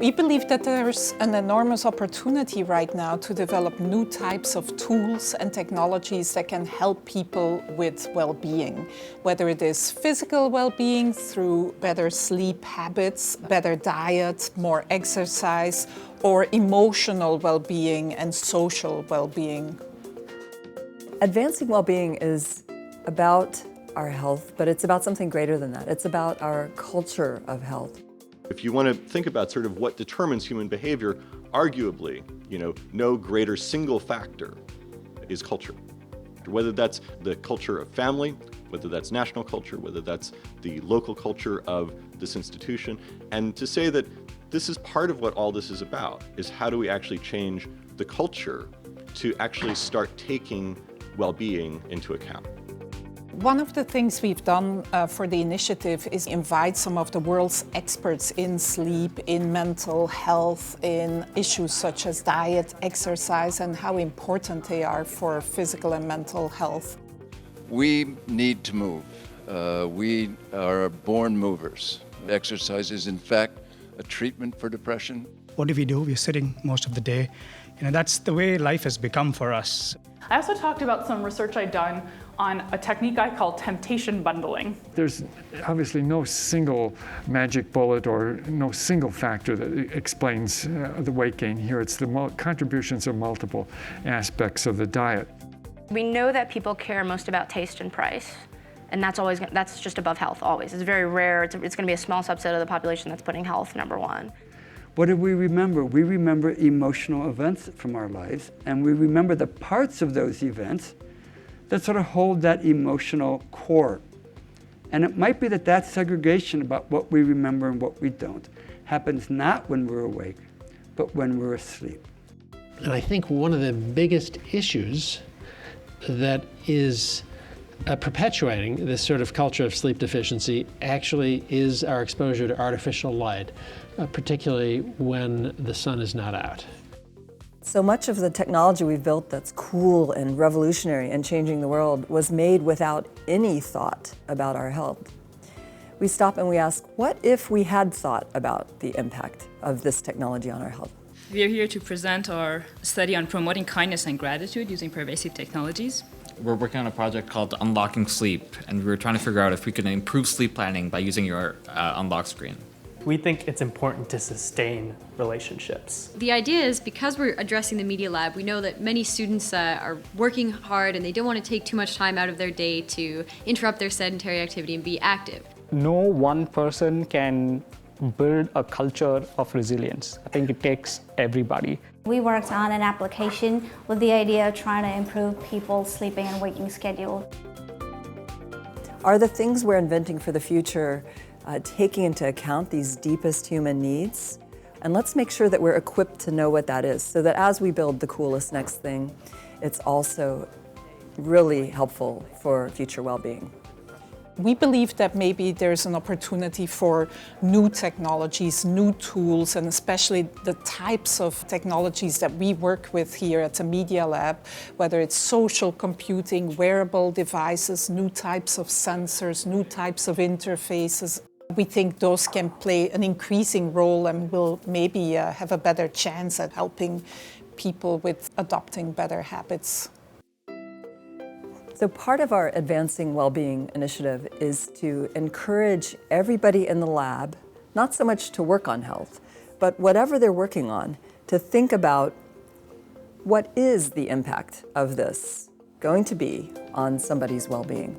We believe that there's an enormous opportunity right now to develop new types of tools and technologies that can help people with well-being, whether it is physical well-being through better sleep habits, better diet, more exercise, or emotional well-being and social well-being. Advancing Wellbeing is about our health, but it's about something greater than that. It's about our culture of health. If you want to think about sort of what determines human behavior, arguably, no greater single factor is culture. Whether that's the culture of family, whether that's national culture, whether that's the local culture of this institution. And to say that this is part of what all this is about, is how do we actually change the culture to actually start taking well-being into account. One of the things we've done for the initiative is invite some of the world's experts in sleep, in mental health, in issues such as diet, exercise, and how important they are for physical and mental health. We need to move. We are born movers. Exercise is, in fact, a treatment for depression. What do? We're sitting most of the day. That's the way life has become for us. I also talked about some research I'd done on a technique I call temptation bundling. There's obviously no single magic bullet or no single factor that explains the weight gain here. It's the contributions of multiple aspects of the diet. We know that people care most about taste and price, and that's just above health always. It's very rare. It's going to be a small subset of the population that's putting health number one. What do we remember? We remember emotional events from our lives, and we remember the parts of those events that sort of hold that emotional core. And it might be that segregation about what we remember and what we don't happens not when we're awake, but when we're asleep. And I think one of the biggest issues that is perpetuating this sort of culture of sleep deficiency actually is our exposure to artificial light, particularly when the sun is not out. So much of the technology we've built that's cool and revolutionary and changing the world was made without any thought about our health. We stop and we ask, what if we had thought about the impact of this technology on our health? We are here to present our study on promoting kindness and gratitude using pervasive technologies. We're working on a project called Unlocking Sleep, and we were trying to figure out if we could improve sleep planning by using your unlock screen. We think it's important to sustain relationships. The idea is, because we're addressing the Media Lab, we know that many students are working hard and they don't want to take too much time out of their day to interrupt their sedentary activity and be active. No one person can build a culture of resilience. I think it takes everybody. We worked on an application with the idea of trying to improve people's sleeping and waking schedule. Are the things we're inventing for the future taking into account these deepest human needs? And let's make sure that we're equipped to know what that is, so that as we build the coolest next thing, it's also really helpful for future well-being. We believe that maybe there's an opportunity for new technologies, new tools, and especially the types of technologies that we work with here at the Media Lab, whether it's social computing, wearable devices, new types of sensors, new types of interfaces. We think those can play an increasing role and will maybe have a better chance at helping people with adopting better habits. So part of our Advancing Wellbeing initiative is to encourage everybody in the lab, not so much to work on health, but whatever they're working on, to think about what is the impact of this going to be on somebody's well-being.